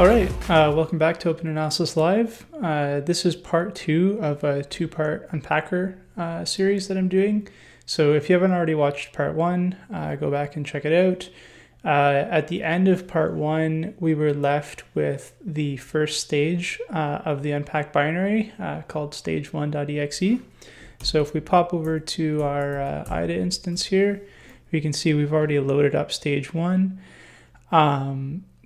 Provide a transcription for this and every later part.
All right, welcome back to Open Analysis Live. This is part 2 of a 2-part Unpacker series that I'm doing. So if you haven't already watched part 1, go back and check it out. At the end of part 1, we were left with the first stage of the unpack binary called stage1.exe. So if we pop over to our IDA instance here, we can see we've already loaded up stage 1.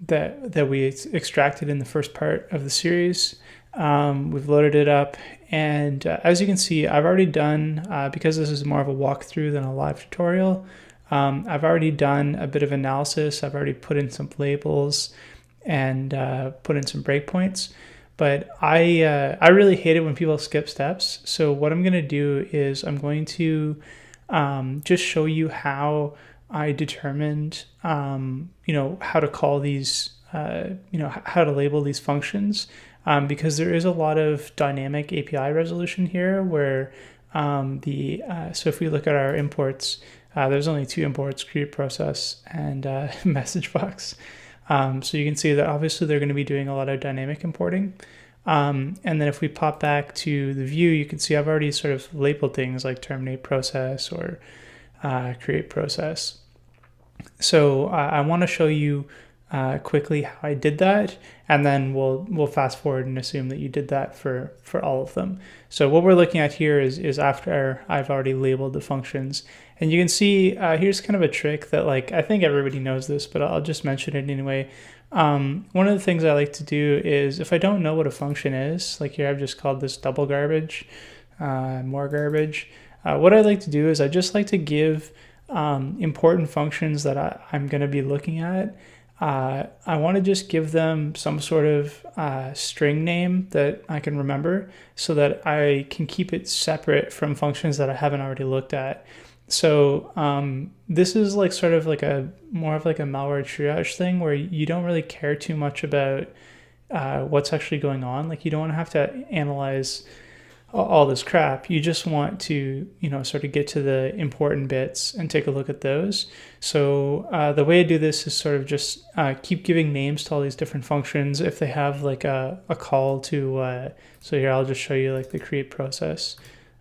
That we extracted in the first part of the series. We've loaded it up, and as you can see, I've already done, because this is more of a walkthrough than a live tutorial, I've already done a bit of analysis. I've already put in some labels and put in some breakpoints, but I really hate it when people skip steps. So what I'm going to do is I'm going to just show you how I determined, how to call these, how to label these functions, because there is a lot of dynamic API resolution here where so if we look at our imports, there's only 2 imports, create process and message box. So you can see that obviously they're going to be doing a lot of dynamic importing. And then if we pop back to the view, you can see I've already sort of labeled things like terminate process or create process. So I want to show you quickly how I did that, and then we'll fast forward and assume that you did that for all of them. So what we're looking at here is after I've already labeled the functions, and you can see here's kind of a trick that, like, I think everybody knows this, but I'll just mention it anyway. One of the things I like to do is, if I don't know what a function is, like here I've just called this double garbage, more garbage. What I like to do is I just like to give important functions that I'm going to be looking at. I want to just give them some sort of string name that I can remember so that I can keep it separate from functions that I haven't already looked at. So this is like sort of like more of like a malware triage thing where you don't really care too much about what's actually going on. Like, you don't want to have to analyze all this crap. You just want to, sort of get to the important bits and take a look at those. So the way I do this is sort of just keep giving names to all these different functions. If they have like a call to, so here I'll just show you like the create process.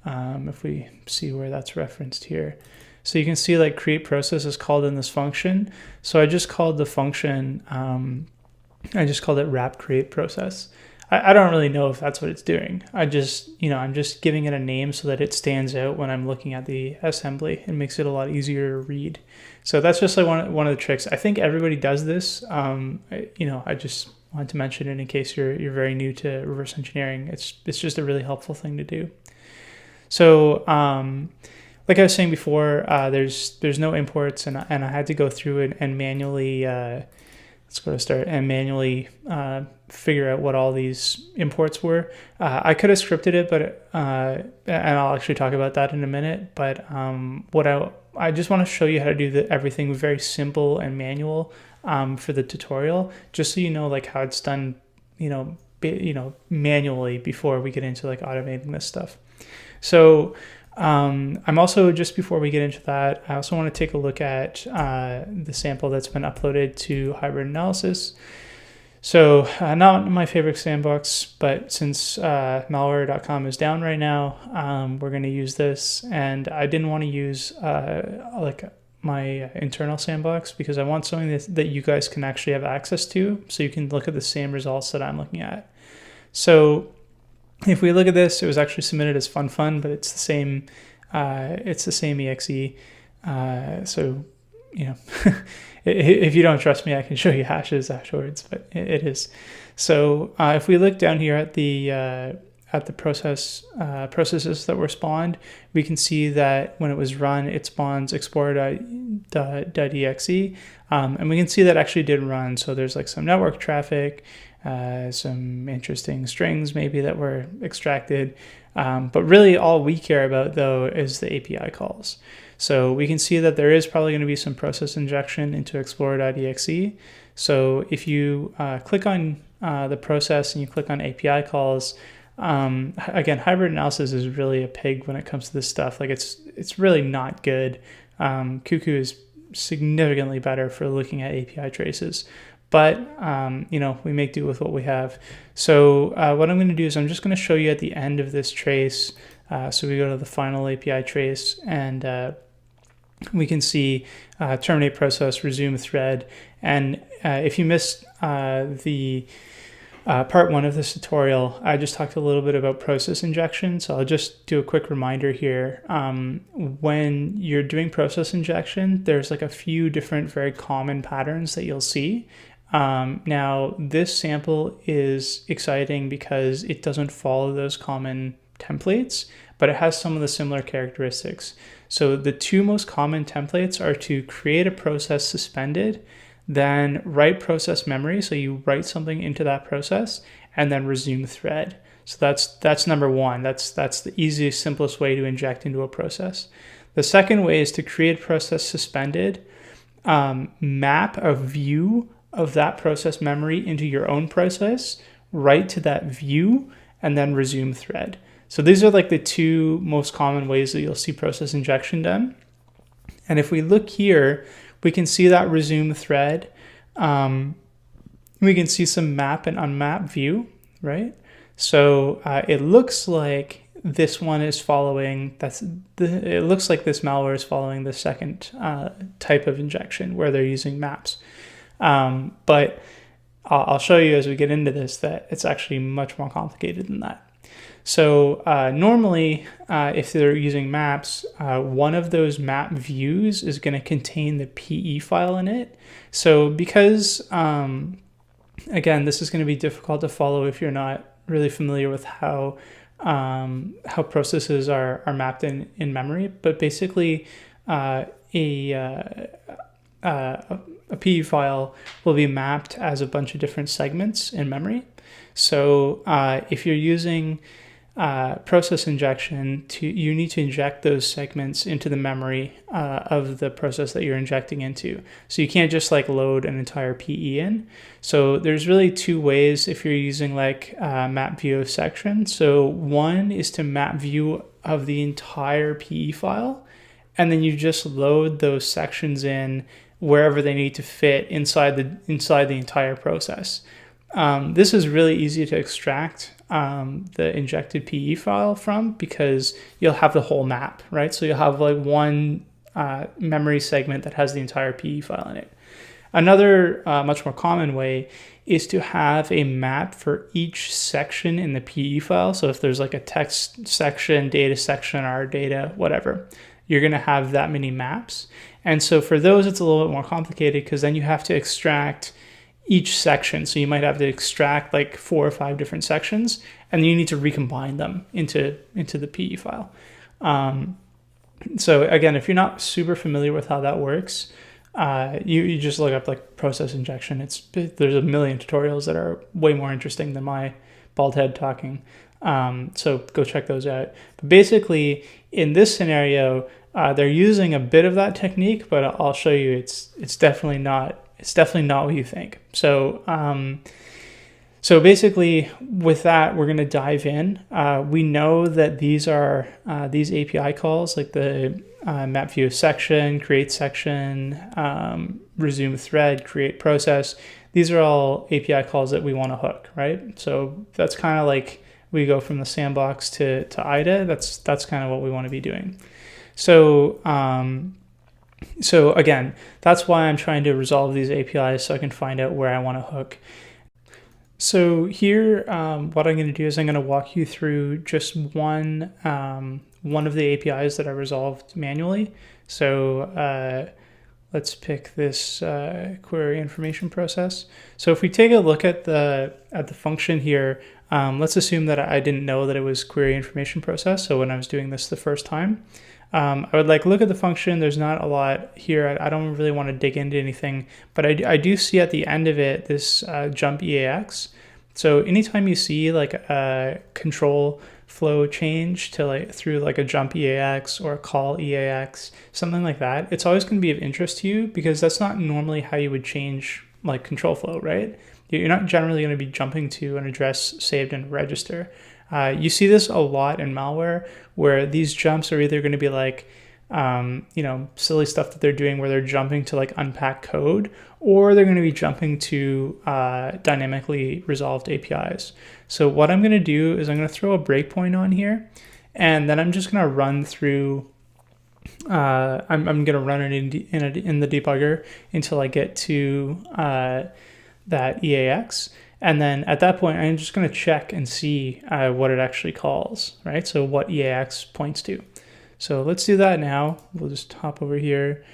If we see where that's referenced here. So you can see like create process is called in this function. So I just called the function, I just called it wrap create process. I don't really know if that's what it's doing. I'm just giving it a name so that it stands out when I'm looking at the assembly. It makes it a lot easier to read. So that's just like one of the tricks. I think everybody does this. I just wanted to mention it in case you're very new to reverse engineering. It's just a really helpful thing to do. So like I was saying before, there's no imports, and I had to go through it and manually let's go to start and manually figure out what all these imports were. I could have scripted it, but and I'll actually talk about that in a minute. But what I just want to show you how to do everything very simple and manual for the tutorial, just so you know like how it's done, manually before we get into like automating this stuff. So I'm also, just before we get into that, I also want to take a look at the sample that's been uploaded to Hybrid Analysis. So not my favorite sandbox, but since malware.com is down right now, we're going to use this. And I didn't want to use like my internal sandbox because I want something that you guys can actually have access to, so you can look at the same results that I'm looking at. So if we look at this, it was actually submitted as fun, but it's the same exe. So, if you don't trust me, I can show you hashes afterwards, but it is. So if we look down here at the processes that were spawned, we can see that when it was run, it spawns explorer.exe, and we can see that actually did run. So there's like some network traffic, some interesting strings maybe that were extracted, but really all we care about though is the API calls. So we can see that there is probably going to be some process injection into explorer.exe. So if you click on the process and you click on API calls, again, hybrid analysis is really a pig when it comes to this stuff. Like it's really not good. Cuckoo is significantly better for looking at API traces. but we make do with what we have. So what I'm going to do is I'm just going to show you at the end of this trace. So we go to the final API trace, and we can see terminate process, resume thread. And if you missed the part one of this tutorial, I just talked a little bit about process injection. So I'll just do a quick reminder here. When you're doing process injection, there's like a few different very common patterns that you'll see. Now, this sample is exciting because it doesn't follow those common templates, but it has some of the similar characteristics. So the two most common templates are to create a process suspended, then write process memory, so you write something into that process, and then resume thread. So that's number one. That's the easiest, simplest way to inject into a process. The second way is to create process suspended, map a view of that process memory into your own process, write to that view, and then resume thread. So these are like the two most common ways that you'll see process injection done. And if we look here, we can see that resume thread. We can see some map and unmap view, right? So it looks like this one is following, it looks like this malware is following the second type of injection where they're using maps. But I'll show you as we get into this that it's actually much more complicated than that. So normally, if they're using maps, one of those map views is going to contain the PE file in it. So because, again, this is going to be difficult to follow if you're not really familiar with how processes are mapped in memory. But basically, a PE file will be mapped as a bunch of different segments in memory. So if you're using process injection, you need to inject those segments into the memory of the process that you're injecting into. So you can't just like load an entire PE in. So there's really two ways if you're using like map view of section. So one is to map view of the entire PE file, and then you just load those sections in wherever they need to fit inside the entire process. This is really easy to extract the injected PE file from, because you'll have the whole map, right? So you'll have like one memory segment that has the entire PE file in it. Another much more common way is to have a map for each section in the PE file. So if there's like a text section, data section, R data, whatever, you're going to have that many maps. And so for those, it's a little bit more complicated because then you have to extract each section. So you might have to extract like 4 or 5 different sections, and then you need to recombine them into the PE file. So again, if you're not super familiar with how that works, you just look up like process injection. There's a million tutorials that are way more interesting than my bald head talking. So go check those out. But basically, in this scenario, they're using a bit of that technique, but I'll show you it's definitely not what you think. So so basically with that, we're going to dive in. We know that these are these API calls, like the map view section, create section, resume thread, create process. These are all API calls that we want to hook, right? So that's kind of like we go from the sandbox to IDA. That's kind of what we want to be doing. So so again, that's why I'm trying to resolve these APIs so I can find out where I want to hook. So here, what I'm going to do is I'm going to walk you through just one of the APIs that I resolved manually. So let's pick this query information process. So if we take a look at the function here, let's assume that I didn't know that it was query information process. So when I was doing this the first time, I would like look at the function. There's not a lot here. I don't really want to dig into anything, but I do see at the end of it this jump EAX. So anytime you see like a control flow change to like through like a jump EAX or a call EAX, something like that, it's always going to be of interest to you, because that's not normally how you would change like control flow, right? You're not generally going to be jumping to an address saved in a register. You see this a lot in malware, where these jumps are either going to be like silly stuff that they're doing where they're jumping to like unpack code, or they're going to be jumping to dynamically resolved APIs. So what I'm going to do is I'm going to throw a breakpoint on here, and then I'm just going to run through. I'm going to run it in the debugger until I get to that EAX. And then at that point, I'm just going to check and see what it actually calls, right? So what EAX points to. So let's do that now. We'll just hop over here.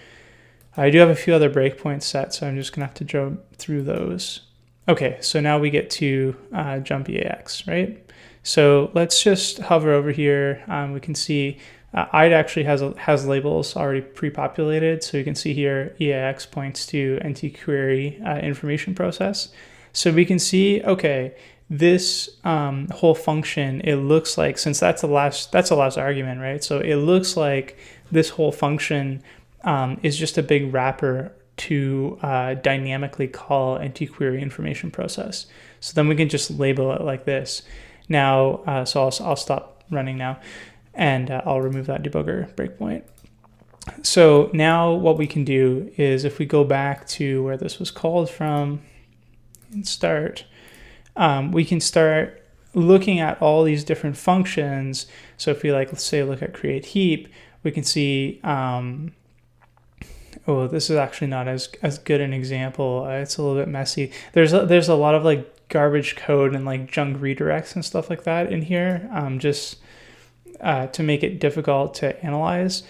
I do have a few other breakpoints set, so I'm just going to have to jump through those. Okay, so now we get to jump EAX, right? So let's just hover over here. We can see IDE actually has labels already pre-populated. So you can see here EAX points to NT-query information process. So we can see, okay, this whole function, it looks like, since that's the last argument, right? So it looks like this whole function is just a big wrapper to dynamically call NT-query information process. So then we can just label it like this. Now, so I'll stop running now, and I'll remove that debugger breakpoint. So now what we can do is, if we go back to where this was called from and start, we can start looking at all these different functions. So if we let's say look at create heap, we can see, oh, this is actually not as good an example. It's a little bit messy. There's a lot of garbage code and junk redirects and stuff like that in here, just to make it difficult to analyze.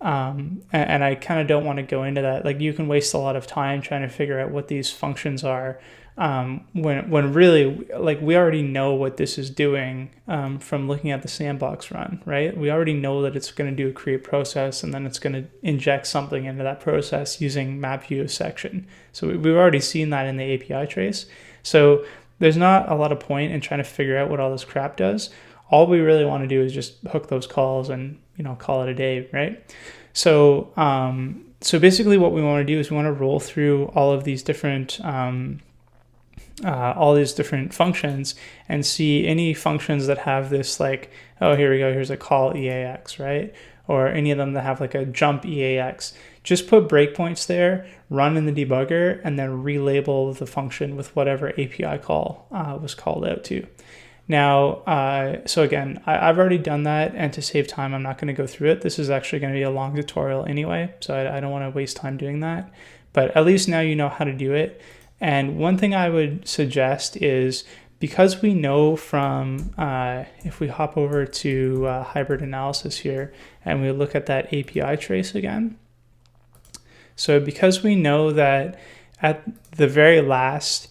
And I kind of don't want to go into that. You can waste a lot of time trying to figure out what these functions are, when really we already know what this is doing from looking at the sandbox run, right? We already know that it's going to do a create process, and then it's going to inject something into that process using map view section. So we've already seen that in the API trace. So there's not a lot of point in trying to figure out what all this crap does. All we really want to do is just hook those calls and call it a day, right? So so basically what we want to do is we want to roll through all of these different functions and see any functions that have this oh, here we go, here's a call EAX, right? Or any of them that have a jump EAX. Just put breakpoints there, run in the debugger, and then relabel the function with whatever API call was called out to. Now, so again, I've already done that, and to save time, I'm not going to go through it. This is actually going to be a long tutorial anyway, so I don't want to waste time doing that. But at least now you know how to do it. And one thing I would suggest is, because we know from, if we hop over to hybrid analysis here, and we look at that API trace again. So because we know that at the very last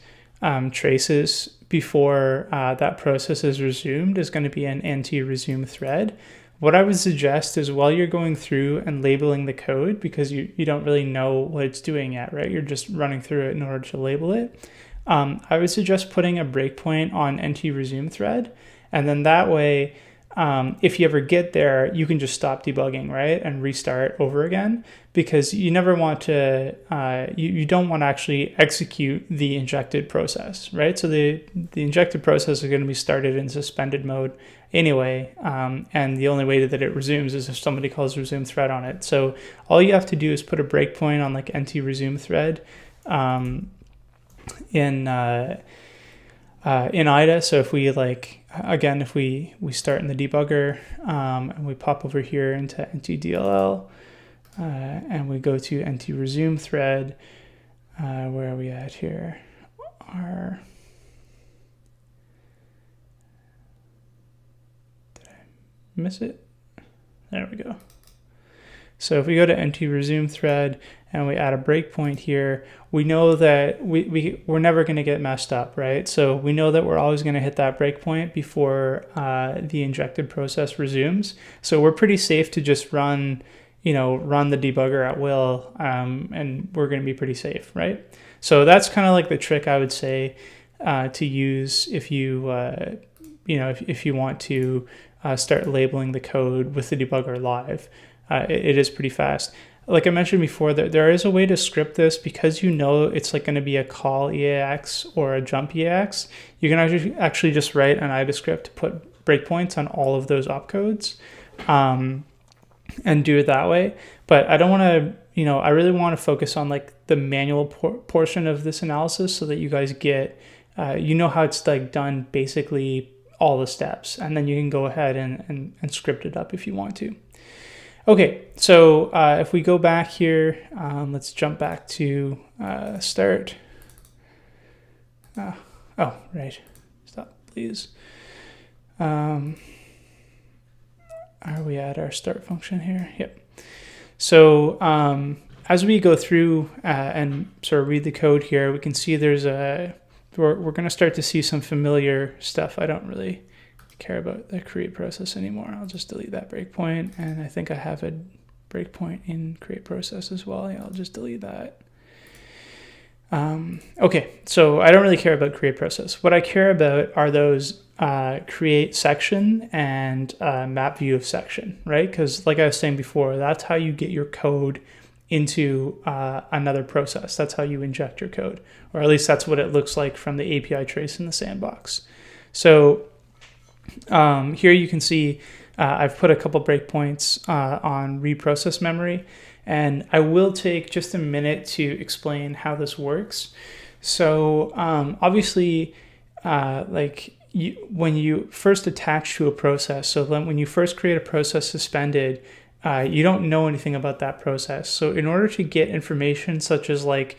traces before that process is resumed is going to be an NT-resume thread, what I would suggest is, while you're going through and labeling the code, because you don't really know what it's doing yet, right? You're just running through it in order to label it. I would suggest putting a breakpoint on NT-resume thread, and then that way, if you ever get there, you can just stop debugging, right, and restart over again, because you never want to, you don't want to actually execute the injected process, right? So the injected process is going to be started in suspended mode anyway, and the only way that it resumes is if somebody calls resume thread on it. So all you have to do is put a breakpoint on NT-resume thread in IDA. So if we again, if we start in the debugger and we pop over here into NTDLL and we go to NT-resume thread, where are we at here? Did I miss it? There we go. So if we go to NT-resume thread and we add a breakpoint here, we know that we're never going to get messed up, right? So we know that we're always going to hit that breakpoint before the injected process resumes. So we're pretty safe to just run the debugger at will, and we're going to be pretty safe, right? So that's kind of the trick I would say to use if you if you want to start labeling the code with the debugger live. It is pretty fast. Like I mentioned before, there is a way to script this, because it's going to be a call EAX or a jump EAX. You can actually just write an IDA script to put breakpoints on all of those opcodes. and do it that way. But I don't want to, I really want to focus on like the manual portion of this analysis so that you guys get, how it's like done basically all the steps, and then you can go ahead and script it up if you want to. Okay, so if we go back here, let's jump back to start. Oh, right. Stop, please. Are we at our start function here? Yep. So as we go through and sort of read the code here, we can see we're going to start to see some familiar stuff. I don't really care about the create process anymore. I'll just delete that breakpoint, and I think I have a breakpoint in create process as well. Yeah, I'll just delete that. Okay, so I don't really care about create process. What I care about are those create section and map view of section, right? Because like I was saying before, that's how you get your code into another process. That's how you inject your code, or at least that's what it looks like from the API trace in the sandbox. So here you can see I've put a couple breakpoints on reprocess memory, and I will take just a minute to explain how this works. So obviously, when you first attach to a process, so then when you first create a process suspended, you don't know anything about that process. So in order to get information such as like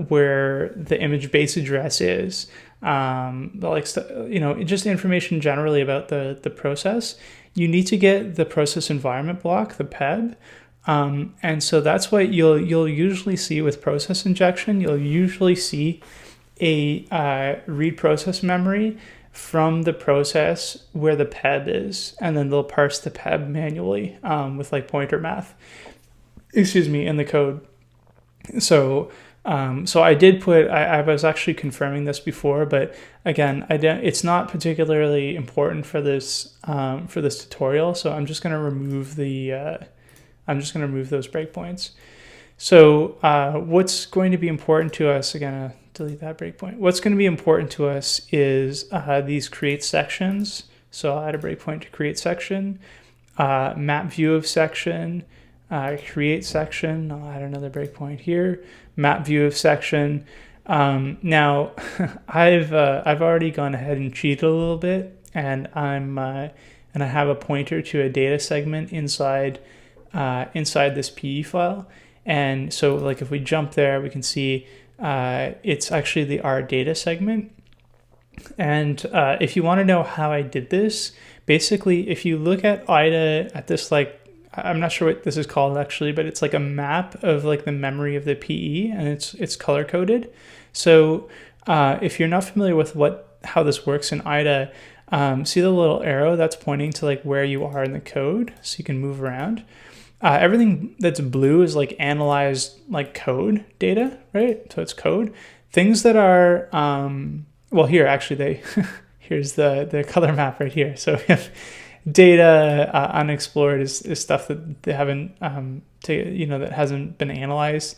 where the image base address is, just information generally about the process, you need to get the process environment block, the PEB. And so that's what you'll usually see with process injection. You'll usually see a read process memory from the process where the PEB is, and then they'll parse the PEB manually with like pointer math, in the code. So I did put, I was actually confirming this before, but again, it's not particularly important for this tutorial. So I'm just going to remove those breakpoints. So what's going to be important to us, again, delete that breakpoint. What's going to be important to us is these create sections. So I'll add a breakpoint to create section, map view of section, create section. I'll add another breakpoint here, map view of section. Now I've already gone ahead and cheated a little bit, and I have a pointer to a data segment inside this PE file. And so like if we jump there, we can see it's actually the R data segment. And if you want to know how I did this, basically if you look at IDA at this, like, I'm not sure what this is called actually, but it's like a map of like the memory of the PE, and it's color coded. So if you're not familiar with how this works in IDA, see the little arrow that's pointing to like where you are in the code, so you can move around. Everything that's blue is like analyzed like code data, right? So it's code. Things that are, here actually here's the color map right here. So if data unexplored is stuff that they haven't, that hasn't been analyzed.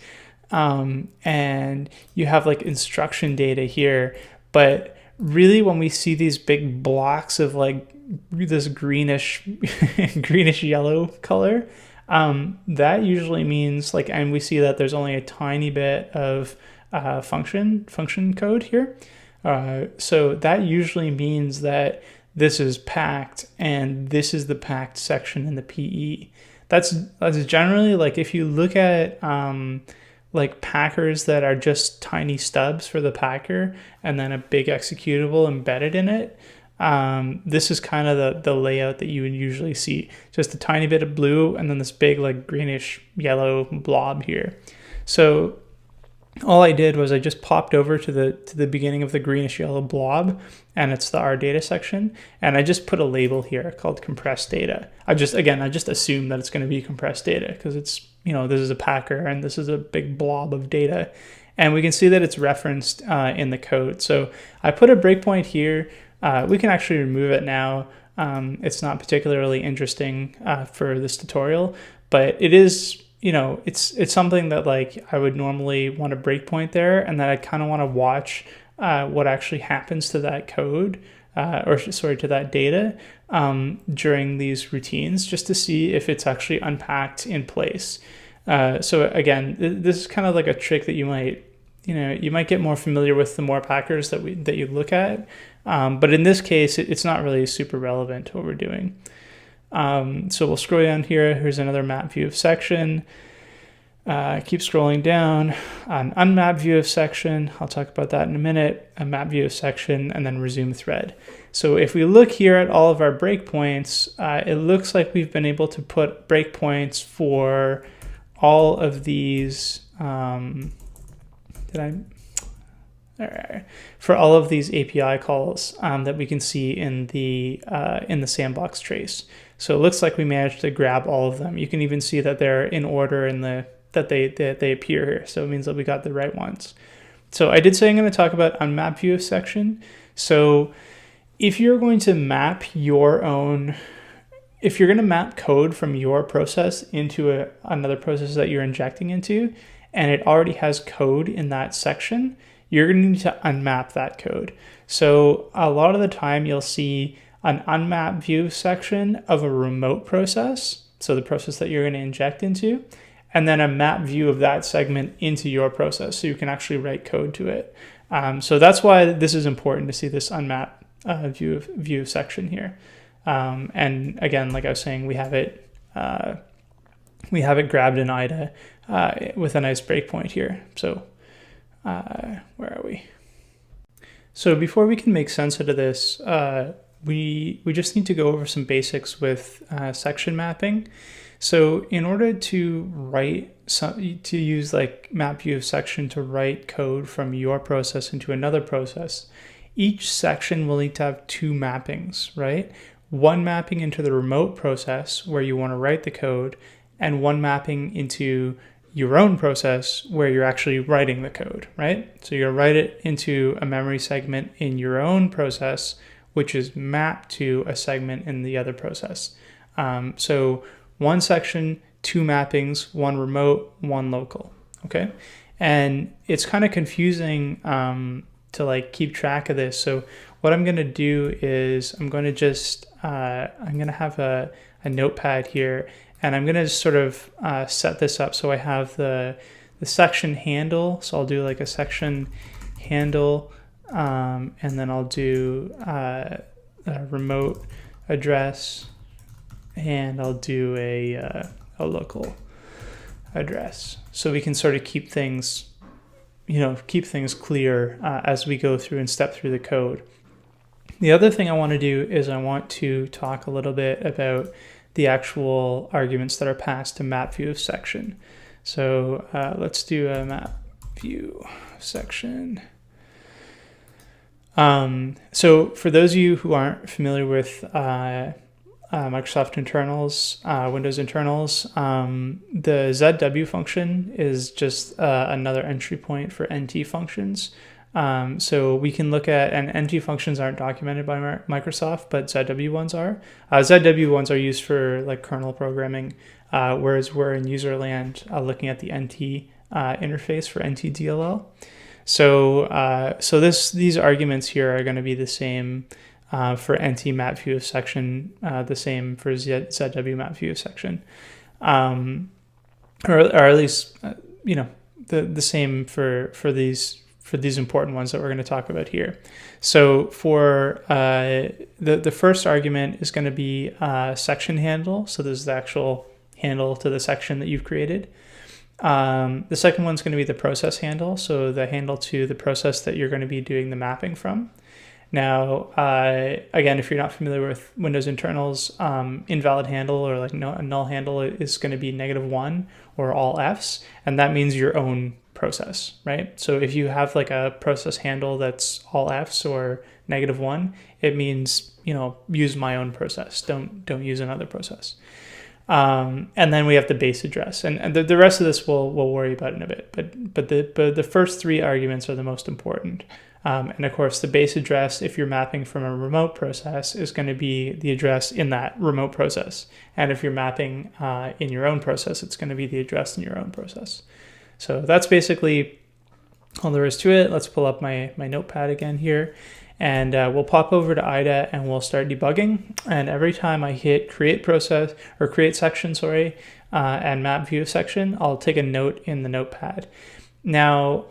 And you have like instruction data here, but really when we see these big blocks of like this greenish yellow color, that usually means like, and we see that there's only a tiny bit of function code here. So that usually means that this is packed, and this is the packed section in the PE. That's generally like, if you look at like packers that are just tiny stubs for the packer and then a big executable embedded in it, this is kind of the layout that you would usually see. Just a tiny bit of blue and then this big like greenish yellow blob here. So all I did was I just popped over to the beginning of the greenish yellow blob, and it's the R data section, and I just put a label here called compressed data. I just assume that it's going to be compressed data because it's, this is a packer and this is a big blob of data, and we can see that it's referenced in the code. So I put a breakpoint here. We can actually remove it now. It's not particularly interesting for this tutorial, but it is, it's something that like I would normally want a breakpoint there, and that I kind of want to watch what actually happens to that code to that data during these routines, just to see if it's actually unpacked in place. So again, this is kind of like a trick that you might get more familiar with the more packers that you look at. But in this case, it's not really super relevant to what we're doing. So we'll scroll down here. Here's another map view of section. Keep scrolling down. An unmapped view of section. I'll talk about that in a minute. A map view of section, and then resume thread. So if we look here at all of our breakpoints, it looks like we've been able to put breakpoints for all of these. For all of these API calls that we can see in the sandbox trace. So it looks like we managed to grab all of them. You can even see that they're in order in that they appear here. So it means that we got the right ones. So I did say I'm going to talk about unmapped view of section. So if you're going to map if you're going to map code from your process into another process that you're injecting into, and it already has code in that section, you're going to need to unmap that code. So a lot of the time you'll see an unmapped view section of a remote process, so the process that you're going to inject into, and then a map view of that segment into your process, so you can actually write code to it. So that's why this is important to see this unmapped view of section here. And again, like I was saying, we have it grabbed in IDA with a nice breakpoint here. So where are we? So before we can make sense out of this, we just need to go over some basics with section mapping. So in order to use like map view of section to write code from your process into another process, each section will need to have two mappings, right? One mapping into the remote process where you want to write the code, and one mapping into your own process where you're actually writing the code, right? So you're going to write it into a memory segment in your own process, which is mapped to a segment in the other process. So one section, two mappings, one remote, one local, okay? And it's kind of confusing to like keep track of this. So what I'm going to do is I'm going to just, I'm going to have a notepad here, and I'm going to just sort of set this up. So I have the section handle. So I'll do like a section handle, and then I'll do a remote address, and I'll do a local address. So we can sort of keep things clear as we go through and step through the code. The other thing I want to do is I want to talk a little bit about the actual arguments that are passed to map view of section. So let's do a map view section. So for those of you who aren't familiar with Microsoft internals, Windows internals, the ZW function is just another entry point for NT functions. So we can look at, and NT functions aren't documented by Microsoft, but ZW ones are. ZW ones are used for like kernel programming, whereas we're in user land looking at the NT interface for NTDLL. So these arguments here are going to be the same for NT map view of section, the same for ZW map view of section, or at least the same for these important ones that we're going to talk about here. So for the first argument is going to be section handle. So this is the actual handle to the section that you've created. The second one's going to be the process handle. So the handle to the process that you're going to be doing the mapping from. Now, again, if you're not familiar with Windows internals, invalid handle or like a null handle is going to be -1 or all Fs, and that means your own process, right? So if you have like a process handle that's all Fs or -1, it means, use my own process. Don't use another process. And then we have the base address, and the rest of this we'll worry about in a bit. But the first three arguments are the most important. And of course, the base address, if you're mapping from a remote process, is going to be the address in that remote process. And if you're mapping in your own process, it's going to be the address in your own process. So that's basically all there is to it. Let's pull up my notepad again here. And we'll pop over to IDA and we'll start debugging. And every time I hit create process or create section, and map view section, I'll take a note in the notepad. Now,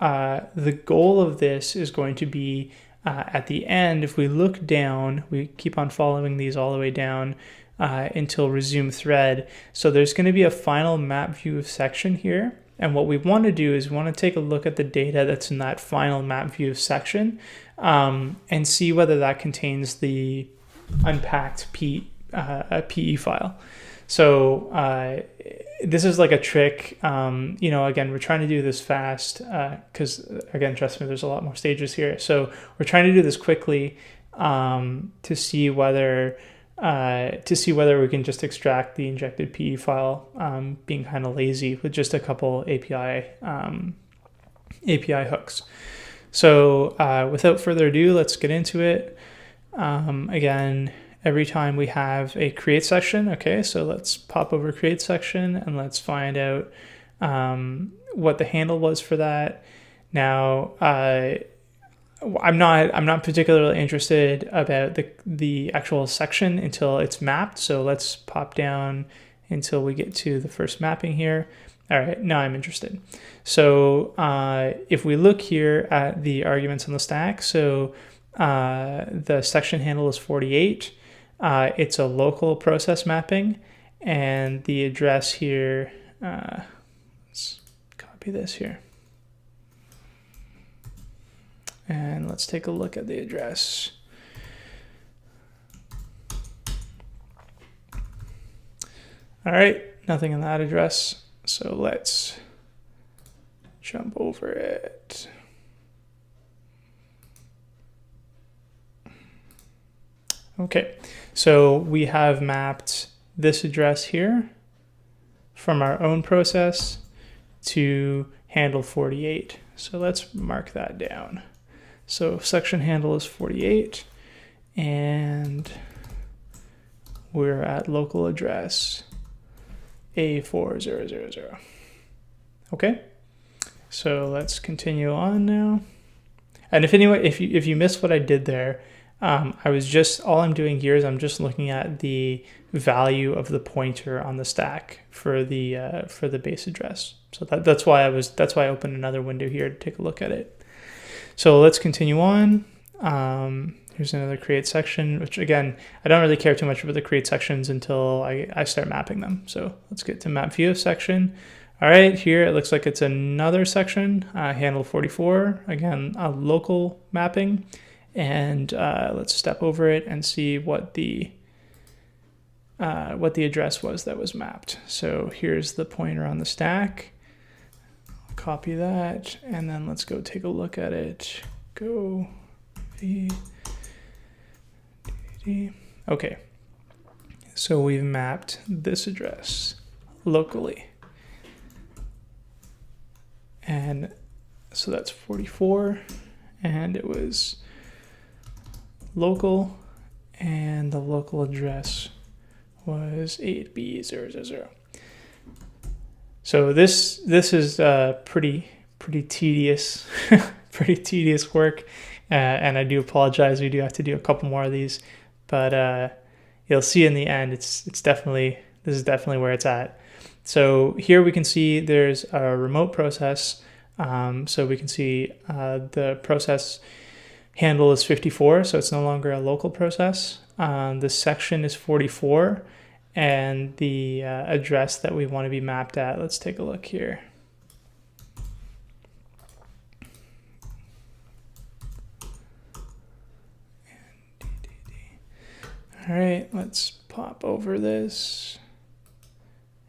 the goal of this is going to be at the end, if we look down, we keep on following these all the way down until resume thread. So there's going to be a final map view section here. And what we want to do is we want to take a look at the data that's in that final map view section and see whether that contains the unpacked PE file. So this is like a trick. Again, we're trying to do this fast because, again, trust me, there's a lot more stages here. So we're trying to do this quickly to see whether we can just extract the injected PE file, being kind of lazy with just a couple API hooks. So without further ado, let's get into it. Again, every time we have a create section, okay, so let's pop over create section and let's find out what the handle was for that. Now, I'm not particularly interested about the actual section until it's mapped. So let's pop down until we get to the first mapping here. All right, now I'm interested. So if we look here at the arguments on the stack, so the section handle is 48. It's a local process mapping, and the address here, let's copy this here. And let's take a look at the address. All right, nothing in that address. So let's jump over it. Okay, so we have mapped this address here from our own process to handle 48. So let's mark that down. So section handle is 48, and we're at local address A4000. Okay, so let's continue on now. And if you missed what I did there, all I'm doing here is I'm just looking at the value of the pointer on the stack for the base address. So that's why I opened another window here to take a look at it. So let's continue on. Here's another create section, which again, I don't really care too much about the create sections until I start mapping them. So let's get to map view section. All right, here it looks like it's another section, handle 44, again, a local mapping. And let's step over it and see what the address was that was mapped. So here's the pointer on the stack. Copy that, and then let's go take a look at it. Go. Okay, so we've mapped this address locally. And so that's 44, and it was local, and the local address was 8B000. So this is pretty tedious, pretty tedious work, and I do apologize. We do have to do a couple more of these, but you'll see in the end, this is definitely where it's at. So here we can see there's a remote process. So we can see the process handle is 54, so it's no longer a local process. The section is 44. And the address that we want to be mapped at, let's take a look here. All right, let's pop over this.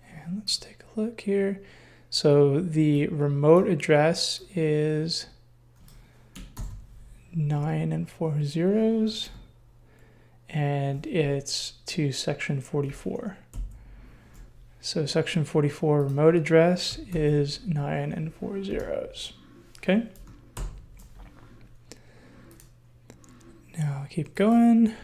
And let's take a look here. So the remote address is 9 and 4 zeros. And it's to section 44. So section 44 remote address is 9 and 4 zeros. Okay. Now I'll keep going.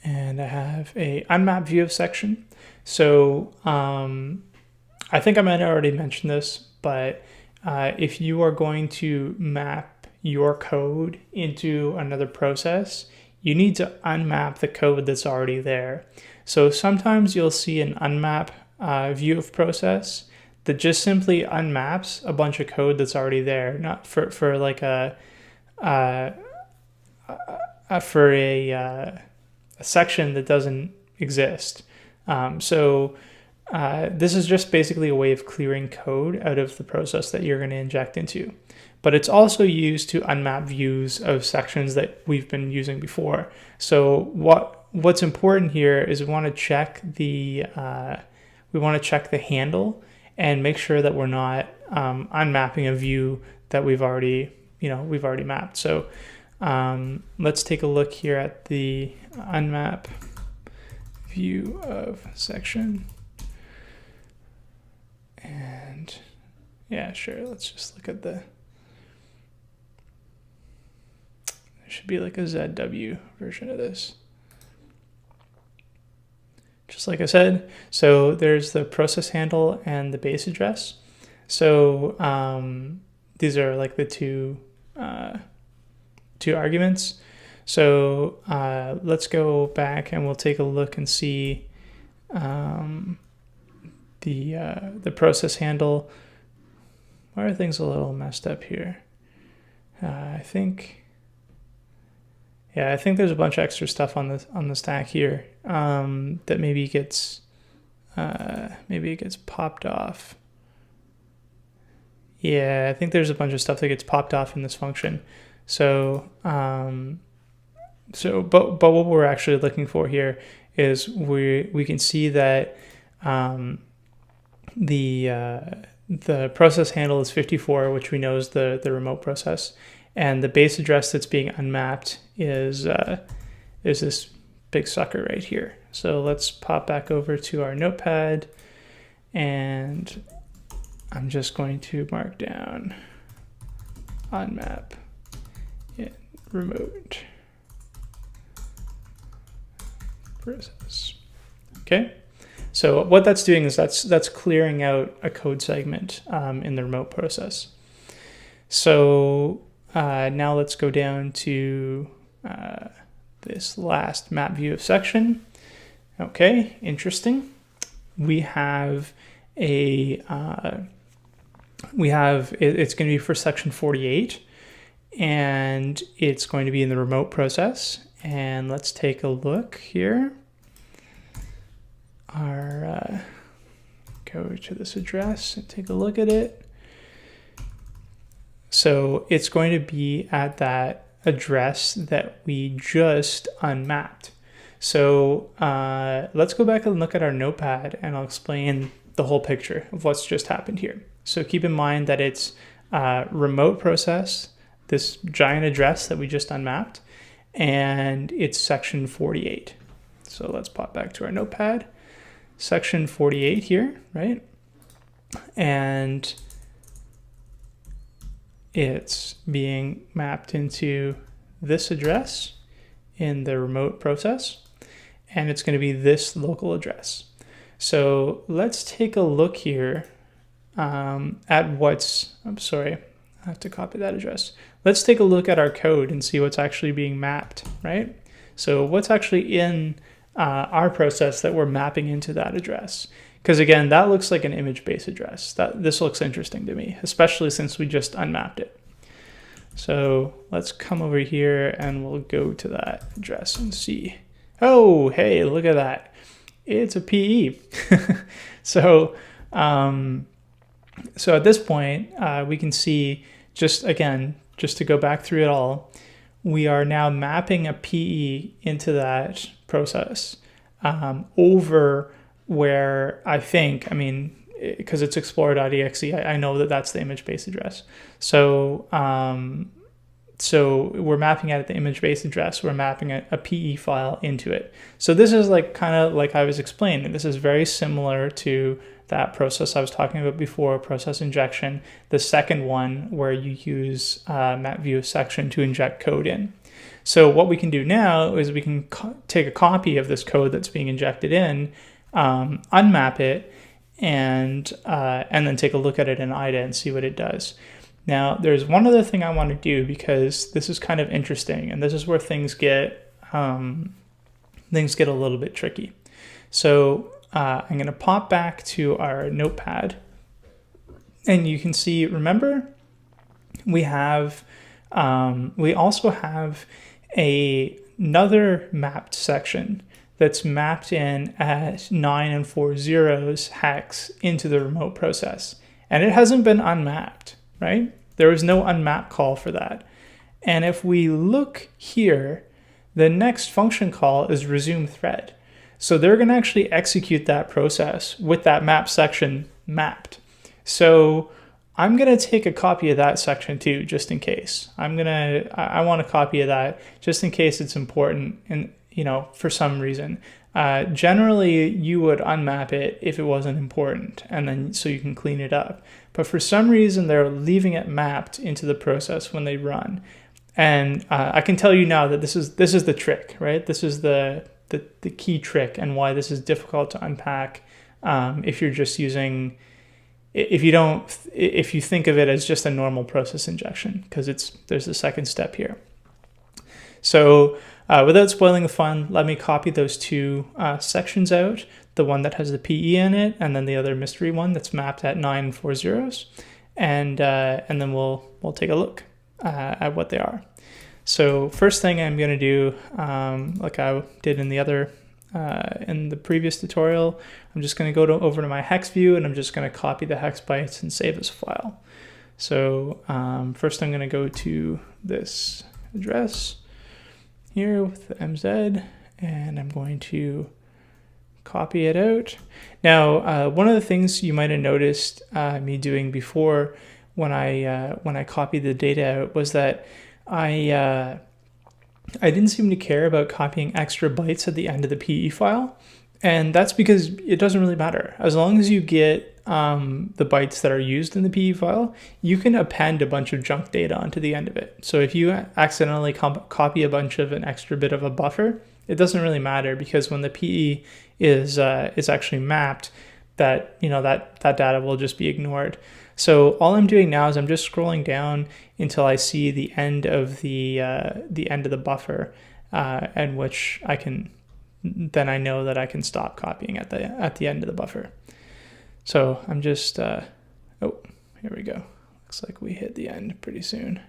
And I have a unmapped view of section. So I think I might have already mentioned this, but if you are going to map your code into another process, you need to unmap the code that's already there. So sometimes you'll see an unmap view of process that just simply unmaps a bunch of code that's already there, not for like a section that doesn't exist. This is just basically a way of clearing code out of the process that you're going to inject into. But it's also used to unmap views of sections that we've been using before. So what's important here is we want to check the handle and make sure that we're not unmapping a view that we've already mapped. So let's take a look here at the unmap view of section. And yeah, sure, let's just look at there should be like a ZW version of this. Just like I said, so there's the process handle and the base address. So these are like the two arguments. So let's go back and we'll take a look and see the process handle. Why are things a little messed up here? I think there's a bunch of extra stuff on the stack here that maybe it gets popped off. Yeah, I think there's a bunch of stuff that gets popped off in this function. So but what we're actually looking for here is we can see that the process handle is 54, which we know is the remote process, and the base address that's being unmapped is this big sucker right here. So let's pop back over to our notepad, and I'm just going to mark down unmap in remote process. Okay. So what that's doing is that's clearing out a code segment in the remote process. So now let's go down to this last map view of section. Okay, interesting. We have it's going to be for section 48, and it's going to be in the remote process. And let's take a look here. Go to this address and take a look at it. So it's going to be at that address that we just unmapped. So let's go back and look at our notepad, and I'll explain the whole picture of what's just happened here. So keep in mind that it's remote process, this giant address that we just unmapped, and it's section 48. So let's pop back to our notepad. Section 48 here, right? And it's being mapped into this address in the remote process, and it's going to be this local address. So let's take a look here at what's, I'm sorry, I have to copy that address. Let's take a look at our code and see what's actually being mapped, right? So what's actually in our process that we're mapping into that address. Because again, that looks like an image-based address. This looks interesting to me, especially since we just unmapped it. So let's come over here and we'll go to that address and see. Oh, hey, look at that. It's a PE. So at this point, we can see, just to go back through it all, we are now mapping a PE into that process over where because it's explorer.exe, I know that that's the image-based address. So we're mapping at the image-based address. We're mapping a PE file into it. So this is kind of like I was explaining. This is very similar to that process I was talking about before, process injection, the second one where you use map view section to inject code in. So what we can do now is we can take a copy of this code that's being injected in, unmap it, and then take a look at it in IDA and see what it does. Now, there's one other thing I want to do because this is kind of interesting, and this is where things get a little bit tricky. So I'm going to pop back to our notepad, and you can see, remember, we also have another mapped section that's mapped in at 9 4/0 hex into the remote process. And it hasn't been unmapped, right? There was no unmap call for that. And if we look here, the next function call is resume thread. So they're going to actually execute that process with that map section mapped. So I'm going to take a copy of that section too, just in case. I want a copy of that just in case it's important and, for some reason. Generally, you would unmap it if it wasn't important, and then so you can clean it up. But for some reason, they're leaving it mapped into the process when they run. And I can tell you now that this is the trick, right? This is the key trick, and why this is difficult to unpack if you're just using, if you think of it as just a normal process injection, because there's a second step here. So without spoiling the fun, let me copy those two sections out, the one that has the PE in it, and then the other mystery one that's mapped at 9 4/0, and then we'll take a look at what they are. So first thing I'm going to do, like I did in the previous tutorial, I'm just going to go over to my hex view, and I'm just going to copy the hex bytes and save as a file. So first I'm going to go to this address here with the MZ, and I'm going to copy it out. Now, one of the things you might have noticed me doing before when I copied the data out was that I didn't seem to care about copying extra bytes at the end of the PE file, and that's because it doesn't really matter. As long as you get the bytes that are used in the PE file, you can append a bunch of junk data onto the end of it. So if you accidentally copy a bunch of an extra bit of a buffer, it doesn't really matter, because when the PE is actually mapped, that data will just be ignored. So all I'm doing now is I'm just scrolling down until I see the end of the buffer, and which then I know that I can stop copying at the end of the buffer. So I'm just, here we go. Looks like we hit the end pretty soon.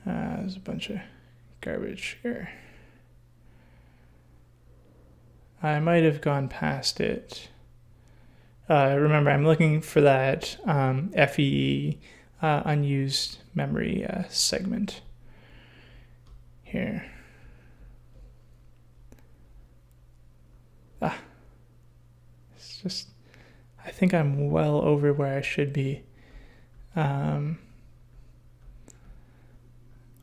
There's a bunch of garbage here. I might have gone past it. Remember, I'm looking for that FEE unused memory segment here. It's just, I think I'm well over where I should be. One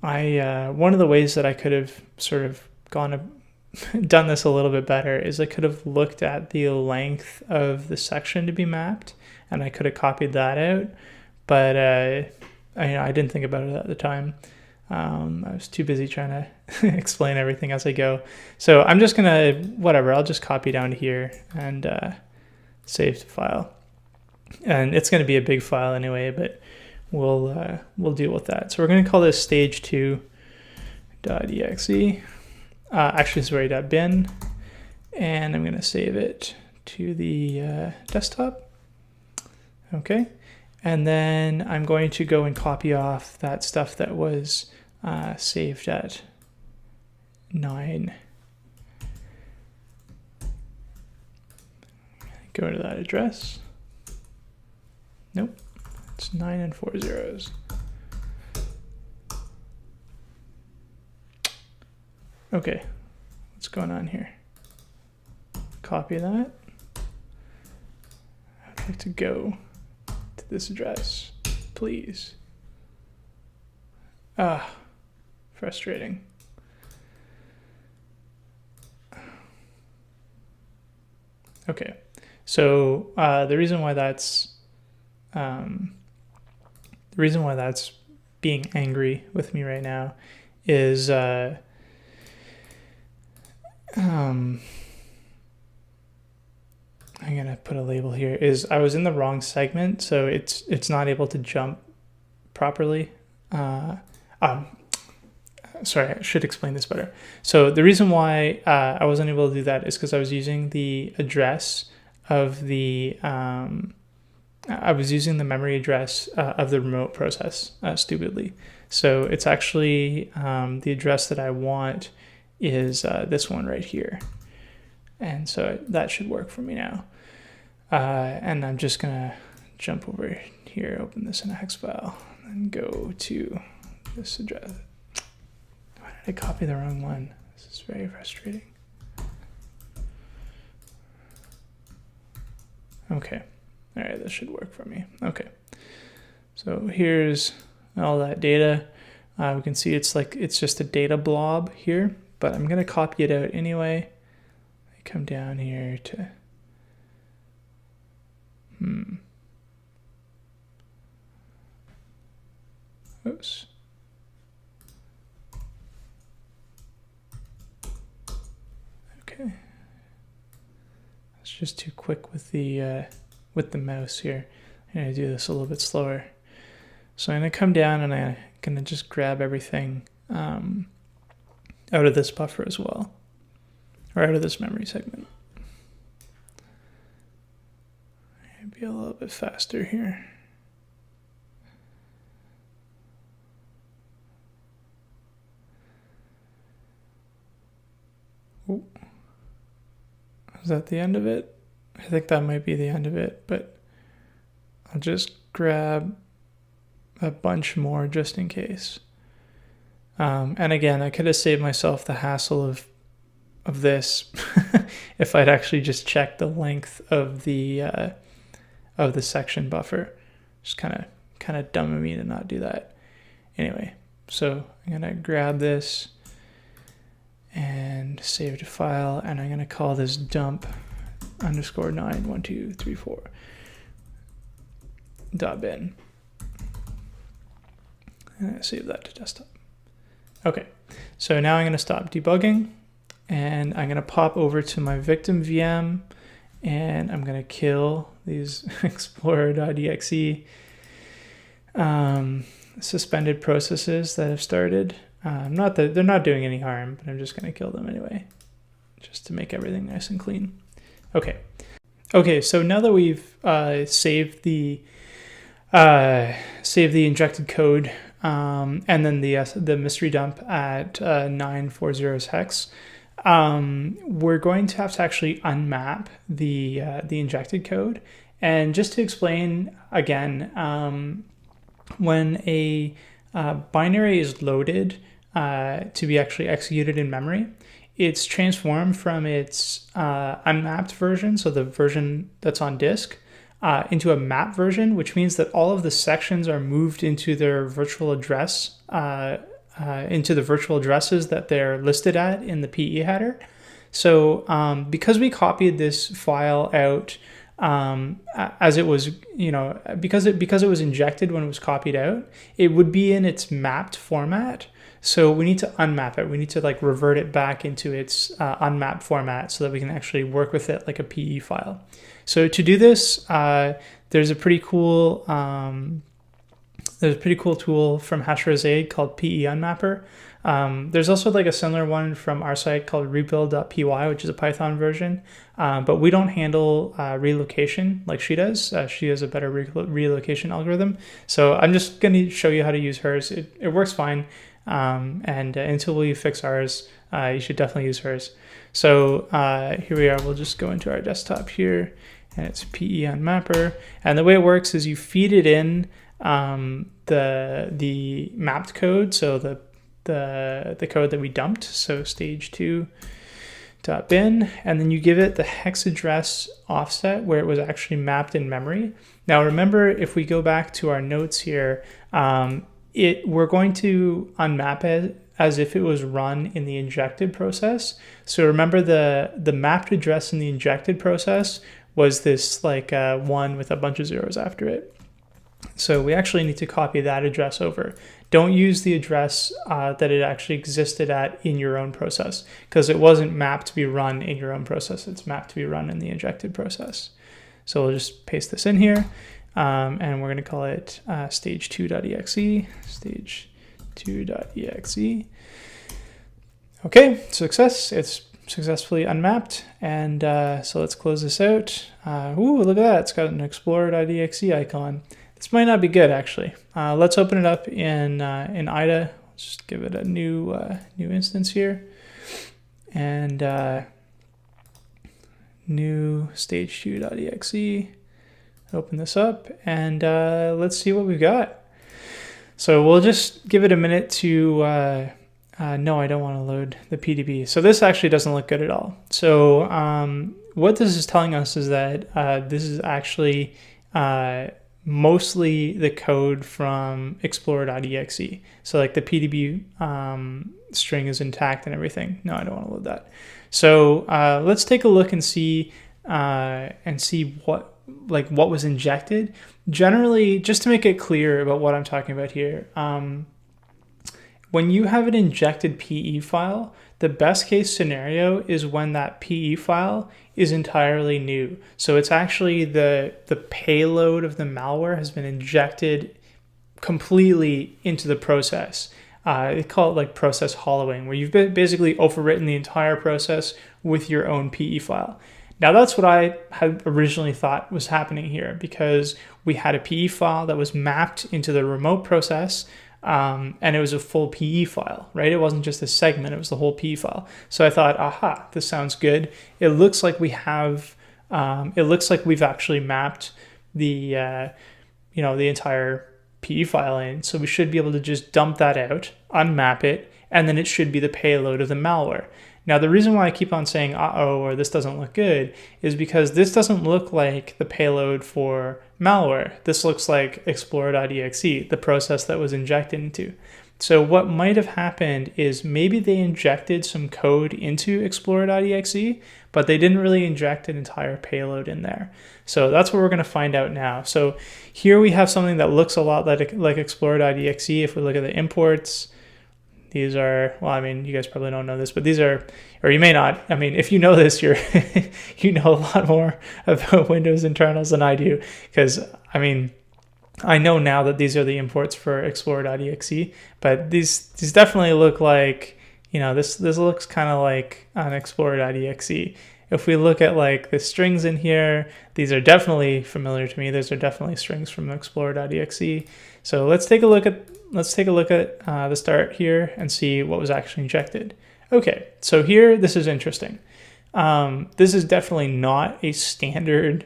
of the ways that I could have sort of done this a little bit better is I could have looked at the length of the section to be mapped, and I could have copied that out, but I didn't think about it at the time. I was too busy trying to explain everything as I go. So I'm just gonna, I'll just copy down to here and save the file. And it's gonna be a big file anyway, but we'll deal with that. So we're gonna call this stage2.exe. .bin, and I'm going to save it to the desktop. Okay, and then I'm going to go and copy off that stuff that was saved at 9. Go to that address. Nope, it's 9 4/0. Okay, what's going on here? Copy that. I'd like to go to this address, please. Frustrating. Okay, so the reason why that's being angry with me right now is I'm gonna put a label here, is I was in the wrong segment, so it's not able to jump properly. Sorry, I should explain this better. So the reason why I wasn't able to do that is because I was using the address of the memory address of the remote process stupidly. So it's actually the address that I want is this one right here. And so that should work for me now. And I'm just gonna jump over here, open this in a hex file, and go to this address. Why did I copy the wrong one? This is very frustrating. Okay, all right, this should work for me. Okay, so here's all that data. We can see it's just a data blob here, but I'm gonna copy it out anyway. I come down here to, oops. Okay, it's just too quick with the mouse here. I'm gonna do this a little bit slower. So I'm gonna come down and I'm gonna just grab everything out of this buffer as well, or out of this memory segment. Maybe a little bit faster here. Ooh. Is that the end of it? I think that might be the end of it, but I'll just grab a bunch more just in case. And again, I could have saved myself the hassle of this if I'd actually just checked the length of the section buffer. Just kind of dumb of me to not do that. Anyway, so I'm gonna grab this and save to file, and I'm gonna call this dump _9 1 2 3 4 .bin. And I save that to desktop. Okay, so now I'm gonna stop debugging, and I'm gonna pop over to my victim VM, and I'm gonna kill these explorer.exe suspended processes that have started. Not that they're not doing any harm, but I'm just gonna kill them anyway, just to make everything nice and clean. Okay, so now that we've saved the injected code and then the mystery dump at 940 hex, we're going to have to actually unmap the injected code. And just to explain again, when a binary is loaded to be actually executed in memory, it's transformed from its unmapped version, so the version that's on disk, into a map version, which means that all of the sections are moved into their virtual address, into the virtual addresses that they're listed at in the PE header. So because we copied this file out as it was, because it was injected when it was copied out, it would be in its mapped format. So we need to unmap it. We need to revert it back into its unmapped format so that we can actually work with it like a PE file. So to do this, there's a pretty cool tool from Hashrazade called PE Unmapper. There's also a similar one from our site called rebuild.py, which is a Python version, but we don't handle relocation like she does. She has a better relocation algorithm. So I'm just going to show you how to use hers. It works fine. And until we fix ours, you should definitely use hers. So here we are. We'll just go into our desktop here, and it's PE Unmapper. And the way it works is you feed it in the mapped code, so the code that we dumped, so stage2.bin, and then you give it the hex address offset where it was actually mapped in memory. Now remember, if we go back to our notes here, we're going to unmap it as if it was run in the injected process. So remember the mapped address in the injected process was this one with a bunch of zeros after it. So we actually need to copy that address over. Don't use the address that it actually existed at in your own process, because it wasn't mapped to be run in your own process. It's mapped to be run in the injected process. So we'll just paste this in here. and we're going to call it stage2.exe, stage2.exe. Okay, success. It's successfully unmapped, and so let's close this out. Ooh, look at that. It's got an explorer.exe icon. This might not be good, actually. Let's open it up in IDA. Let's just give it a new instance here, and new stage2.exe. Open this up, and let's see what we've got. So we'll just give it a minute to. No, I don't want to load the PDB. So this actually doesn't look good at all. So what this is telling us is that this is actually mostly the code from explorer.exe. So like the PDB string is intact and everything. No, I don't want to load that. So let's take a look and see what was injected. Generally, just to make it clear about what I'm talking about here, when you have an injected PE file, the best case scenario is when that PE file is entirely new. So it's actually the payload of the malware has been injected completely into the process. They call it like process hollowing, where you've basically overwritten the entire process with your own PE file. Now that's what I had originally thought was happening here, because we had a PE file that was mapped into the remote process, and it was a full PE file, right? It wasn't just a segment, it was the whole PE file. So I thought, aha, this sounds good. It looks like we have, it looks like we've actually mapped the, the entire PE file in. So we should be able to just dump that out, unmap it, and then it should be the payload of the malware. Now, the reason why I keep on saying, uh-oh, or this doesn't look good, is because this doesn't look like the payload for malware. This looks like explorer.exe, the process that was injected into. So what might have happened is maybe they injected some code into explorer.exe, but they didn't really inject an entire payload in there. So that's what we're going to find out now. So here we have something that looks a lot like explorer.exe. If we look at the imports, these are, well, I mean, you guys probably don't know this, but these are, or you may not. I mean, if you know this, you know a lot more about Windows internals than I do, because, I mean, I know now that these are the imports for explorer.exe, but these definitely look like, this looks kind of like an explorer.exe. If we look at like the strings in here, these are definitely familiar to me. Those are definitely strings from explorer.exe. So let's take a look at the start here and see what was actually injected. Okay, so here, this is interesting. This is definitely not a standard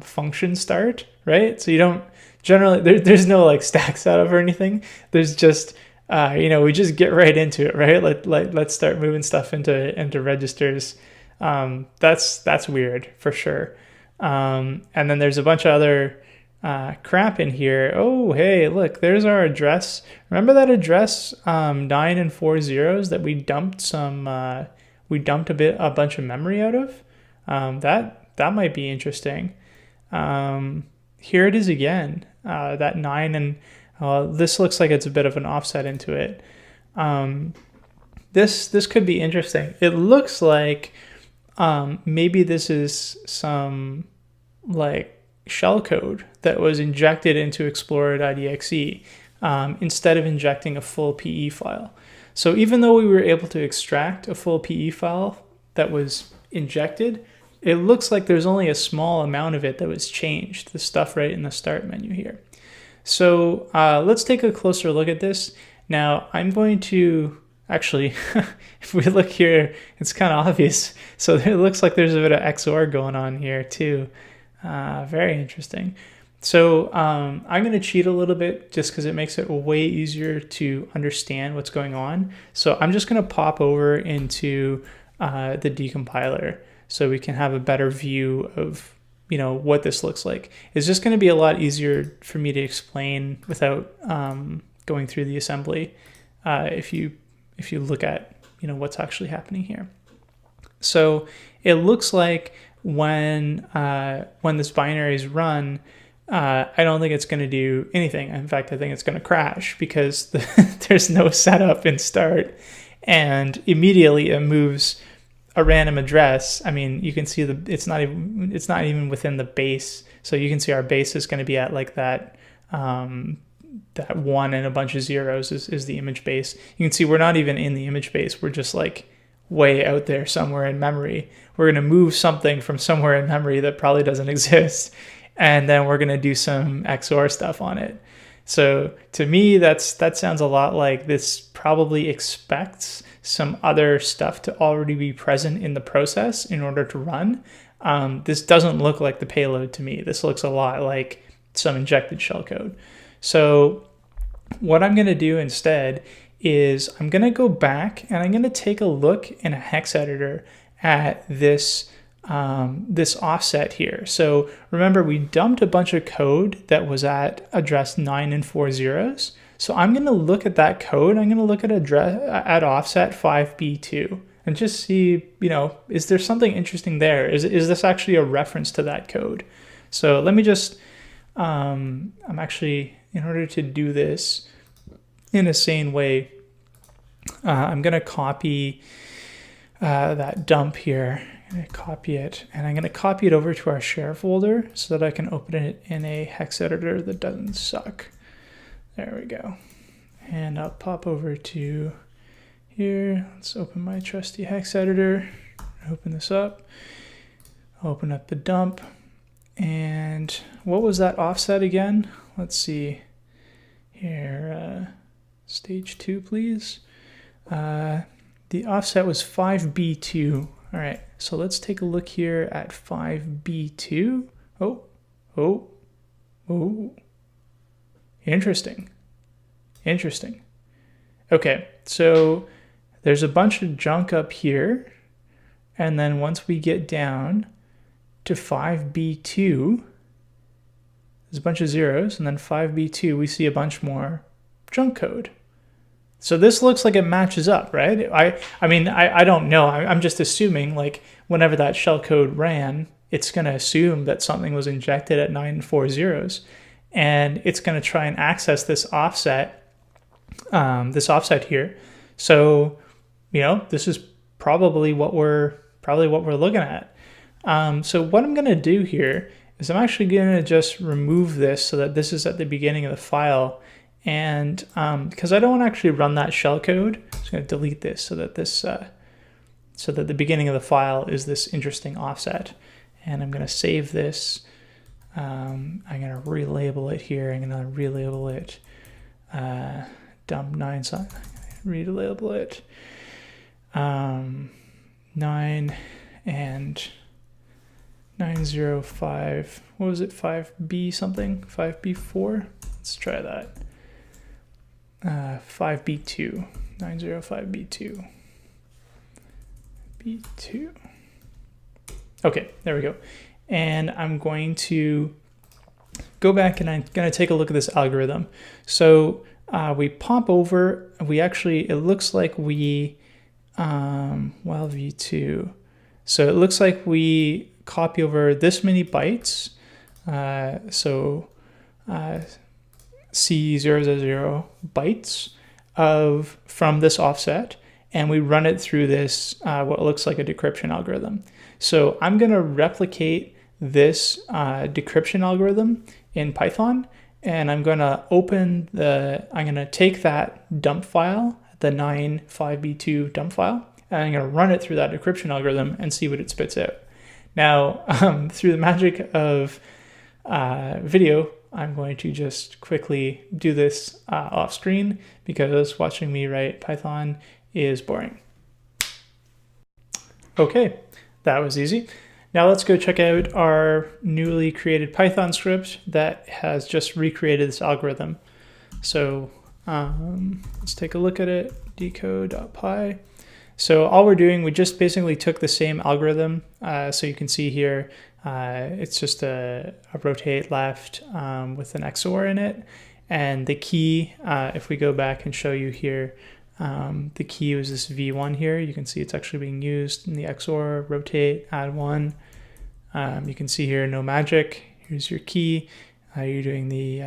function start, right? So you don't generally, there's no like stack setup or anything. There's just, we just get right into it, right? Let's start moving stuff into registers. That's weird for sure. And then there's a bunch of other crap in here. Oh, hey, look, there's our address. Remember that address 9 and 4 zeros that we dumped a bunch of memory out of? That might be interesting. Here it is again. That 9 and this looks like it's a bit of an offset into it. This could be interesting. It looks like maybe this is some like shellcode that was injected into explorer.exe instead of injecting a full PE file. So even though we were able to extract a full PE file that was injected, it looks like there's only a small amount of it that was changed, the stuff right in the start menu here. So let's take a closer look at this. Now I'm going to actually, if we look here, it's kind of obvious. So it looks like there's a bit of XOR going on here too. Very interesting. So I'm going to cheat a little bit just because it makes it way easier to understand what's going on. So I'm just going to pop over into the decompiler so we can have a better view of what this looks like. It's just going to be a lot easier for me to explain without going through the assembly if you look at what's actually happening here. So it looks like when this binary is run, I don't think it's going to do anything. In fact, I think it's going to crash because there's no setup in start, and immediately it moves a random address, I mean, you can see it's not even within the base. So you can see our base is going to be at like that, that 1 and a bunch of zeros is the image base. You can see we're not even in the image base. We're just like way out there somewhere in memory. We're going to move something from somewhere in memory that probably doesn't exist. And then we're going to do some XOR stuff on it. So to me, that sounds a lot like this probably expects some other stuff to already be present in the process in order to run. This doesn't look like the payload to me. This looks a lot like some injected shellcode. So what I'm going to do instead is I'm going to go back and I'm going to take a look in a hex editor at this this offset here. So remember, we dumped a bunch of code that was at address 9 and 4 zeros. So I'm going to look at that code. I'm going to look at offset 5B2 and just see, you know, is there something interesting there? Is this actually a reference to that code? So let me just, I'm actually, in order to do this in a sane way, I'm going to copy that dump here. I'm going to copy it, and I'm going to copy it over to our share folder so that I can open it in a hex editor that doesn't suck. There we go. And I'll pop over to here. Let's open my trusty hex editor. Open this up. Open up the dump. And what was that offset again? Let's see here. Stage 2, please. The offset was 5B2. All right, so let's take a look here at 5B2. Oh. Interesting. Okay, so there's a bunch of junk up here. And then once we get down to 5B2, there's a bunch of zeros. And then 5B2, we see a bunch more junk code. So this looks like it matches up, right? I mean, I don't know. I'm just assuming, like, whenever that shellcode ran, it's going to assume that something was injected at 9 and 4 zeros. And it's going to try and access this offset here. So, you know, this is probably what we're looking at. So what I'm going to do here is I'm actually going to just remove this so that this is at the beginning of the file. And because I don't want to actually run that shellcode, I'm just going to delete this so that so that the beginning of the file is this interesting offset. And I'm going to save this. I'm going to relabel it here. I'm going to relabel it dump 9. So relabel it 9 and 905. What was it? 5B something? 5B4? Let's try that. 5B2, 905B2, B2. Okay, there we go. And I'm going to go back and I'm going to take a look at this algorithm. So we pop over, it looks like we, well, V2. So it looks like we copy over this many bytes. C000 bytes from this offset, and we run it through this what looks like a decryption algorithm. So I'm going to replicate this decryption algorithm in Python, and I'm going to I'm going to take that dump file, the 9.5b2 dump file, and I'm going to run it through that decryption algorithm and see what it spits out. Now, through the magic of video, I'm going to just quickly do this off screen because watching me write Python is boring. Okay, that was easy. Now let's go check out our newly created Python script that has just recreated this algorithm. So let's take a look at it, decode.py. So all we're doing, we just basically took the same algorithm. So you can see here, it's just a rotate left with an XOR in it. And the key, if we go back and show you here, the key was this V1 here. You can see it's actually being used in the XOR, rotate, add one. You can see here, no magic. Here's your key. You're doing the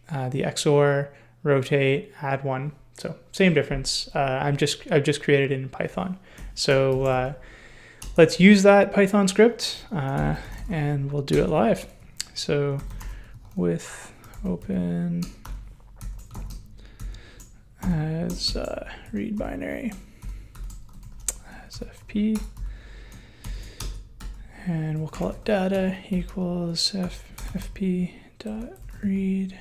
XOR, rotate, add one. So same difference. I've just created it in Python. So let's use that Python script and we'll do it live. So with open as read binary as fp, and we'll call it data equals fp dot read.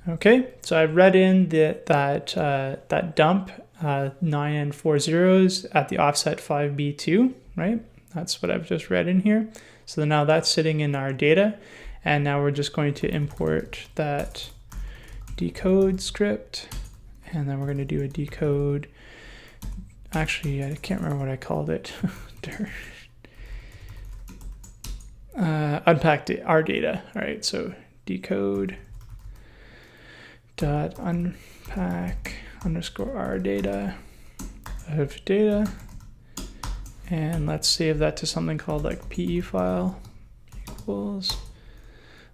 Okay, so I've read in that dump 9 and 4 zeros at the offset 5b2, right? That's what I've just read in here. So now that's sitting in our data, and now we're just going to import that decode script, and then we're going to do a decode. Actually, I can't remember what I called it. Unpack our data. All right, so decode dot unpack underscore our data of data, and let's save that to something called like PE file equals.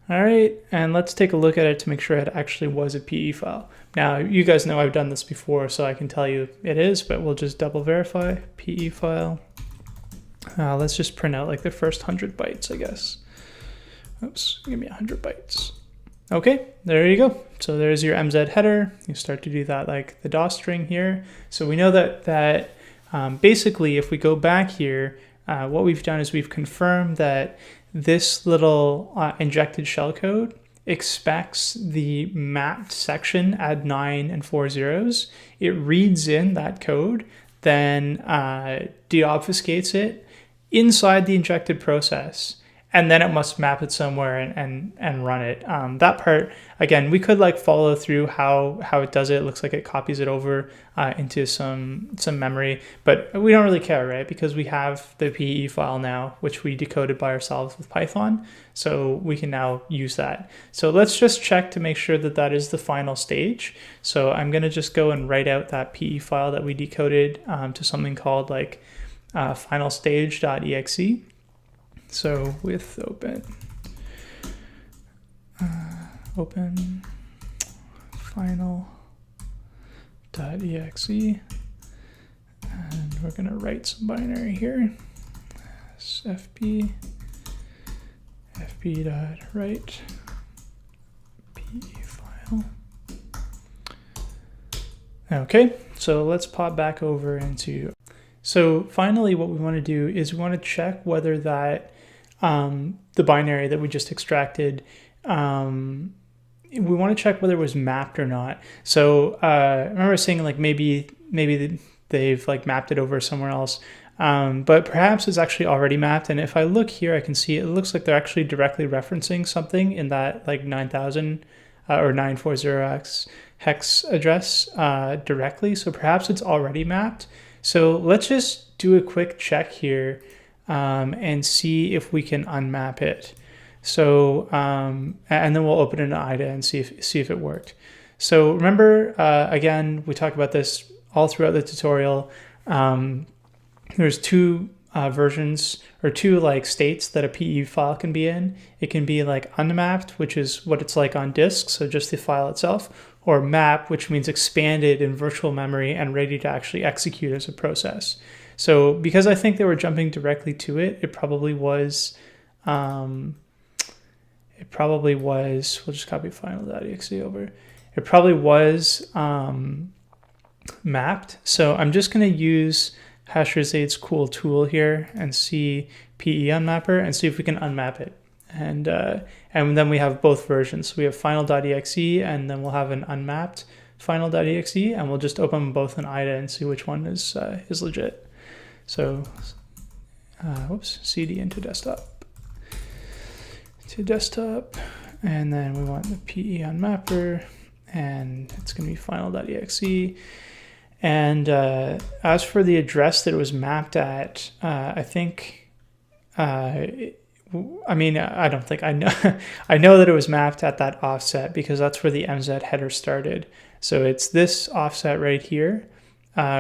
All right, and let's take a look at it to make sure it actually was a PE file. Now, you guys know I've done this before, so I can tell you it is, but we'll just double verify PE file. Let's just print out like the first 100 bytes, I guess. Oops, give me 100 bytes. Okay, there you go. So there's your MZ header. You start to do that like the DOS string here. So we know that basically if we go back here, what we've done is we've confirmed that this little injected shellcode expects the mapped section at 9 and 4 zeros. It reads in that code, then deobfuscates it inside the injected process, and then it must map it somewhere and run it. That part, again, we could like follow through how it does it. It looks like it copies it over into some memory, but we don't really care, right? Because we have the PE file now, which we decoded by ourselves with Python. So we can now use that. So let's just check to make sure that that is the final stage. So I'm gonna just go and write out that PE file that we decoded to something called like finalstage.exe. So with open final.exe, and we're gonna write some binary here. fp fp.write PE file. Okay, so let's pop back over into. So finally, what we want to do is we want to check whether that the binary that we just extracted, we want to check whether it was mapped or not. So I remember saying like maybe they've like mapped it over somewhere else, but perhaps it's actually already mapped. And if I look here, I can see it looks like they're actually directly referencing something in that like 9000 or 940x hex address directly. So perhaps it's already mapped. So let's just do a quick check here and see if we can unmap it. So and then we'll open an IDA and see if it worked. So remember, again, we talked about this all throughout the tutorial. There's two versions or two like states that a PE file can be in. It can be like unmapped, which is what it's like on disk, so just the file itself, or map, which means expanded in virtual memory and ready to actually execute as a process. So because I think they were jumping directly to it, it probably was, we'll just copy final.exe over. It probably was mapped. So I'm just going to use Hashrezade's cool tool here and see PE unmapper and see if we can unmap it. And then we have both versions. So we have final.exe and then we'll have an unmapped final.exe, and we'll just open them both in IDA and see which one is legit. So cd into desktop and then we want the PE unmapper, and it's going to be final.exe. And as for the address that it was mapped at, I think, I don't think I know. I know that it was mapped at that offset because that's where the MZ header started. So it's this offset right here,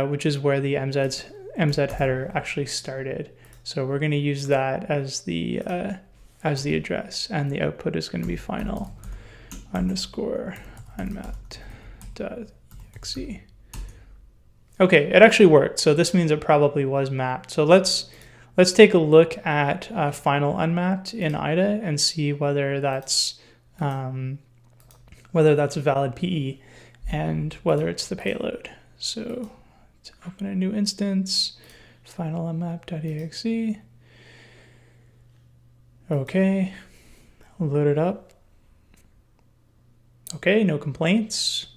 which is where the MZ header actually started. So we're going to use that as the address, and the output is going to be final _ unmapped.exe. Okay, it actually worked. So this means it probably was mapped. So let's take a look at final unmapped in IDA and see whether that's a valid PE and whether it's the payload. So let's open a new instance, final unmapped.exe. Okay, load it up. Okay, no complaints,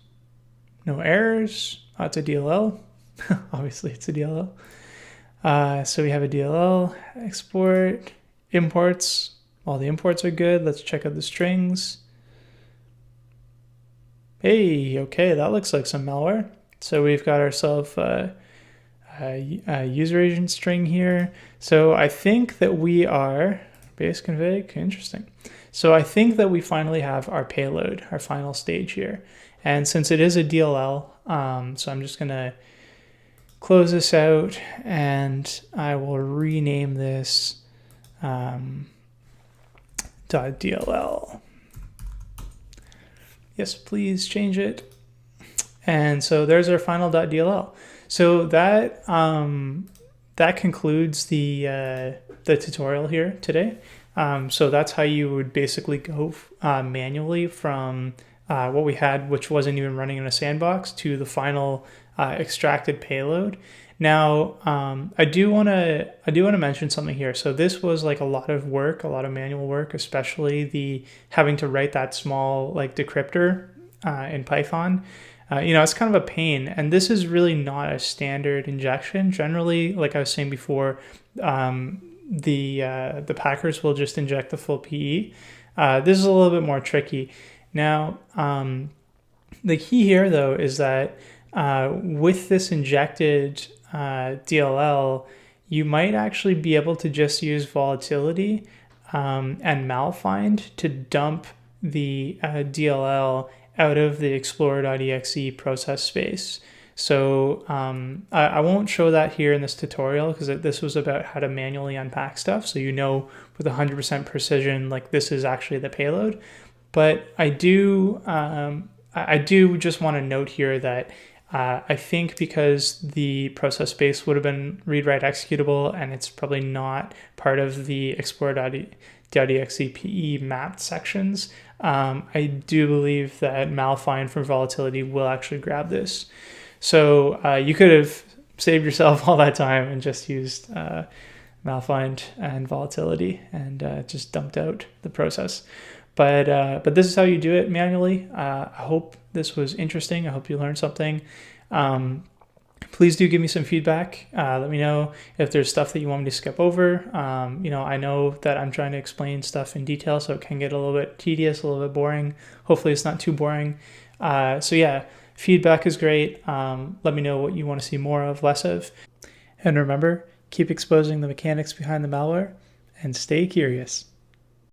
no errors. Oh, it's a DLL. Obviously, it's a DLL. So we have a DLL, export, imports. All the imports are good. Let's check out the strings. Hey, okay, that looks like some malware. So we've got ourselves a user agent string here. So I think that we are base config. Interesting. So I think that we finally have our payload, our final stage here. And since it is a DLL, so I'm just gonna close this out and I will rename this .dll. Yes, please change it. And so there's our final .dll. So that that concludes the tutorial here today. So that's how you would basically go manually from what we had, which wasn't even running in a sandbox, to the final extracted payload. Now, I do want to mention something here. So this was like a lot of work, a lot of manual work, especially the having to write that small like decryptor in Python. It's kind of a pain, and this is really not a standard injection. Generally, like I was saying before, the packers will just inject the full PE. This is a little bit more tricky. Now, the key here though is that with this injected DLL, you might actually be able to just use volatility and malfind to dump the DLL out of the explorer.exe process space. So I won't show that here in this tutorial because this was about how to manually unpack stuff. So you know with 100% precision, like this is actually the payload. But I do just want to note here that I think because the process space would have been read-write executable and it's probably not part of the explorer.exe PE mapped sections, I do believe that malfind from volatility will actually grab this. So you could have saved yourself all that time and just used malfind and volatility and just dumped out the process. But this is how you do it manually. I hope this was interesting. I hope you learned something. Please do give me some feedback. Let me know if there's stuff that you want me to skip over. I know that I'm trying to explain stuff in detail, so it can get a little bit tedious, a little bit boring. Hopefully it's not too boring. So yeah, feedback is great. Let me know what you want to see more of, less of. And remember, keep exposing the mechanics behind the malware and stay curious.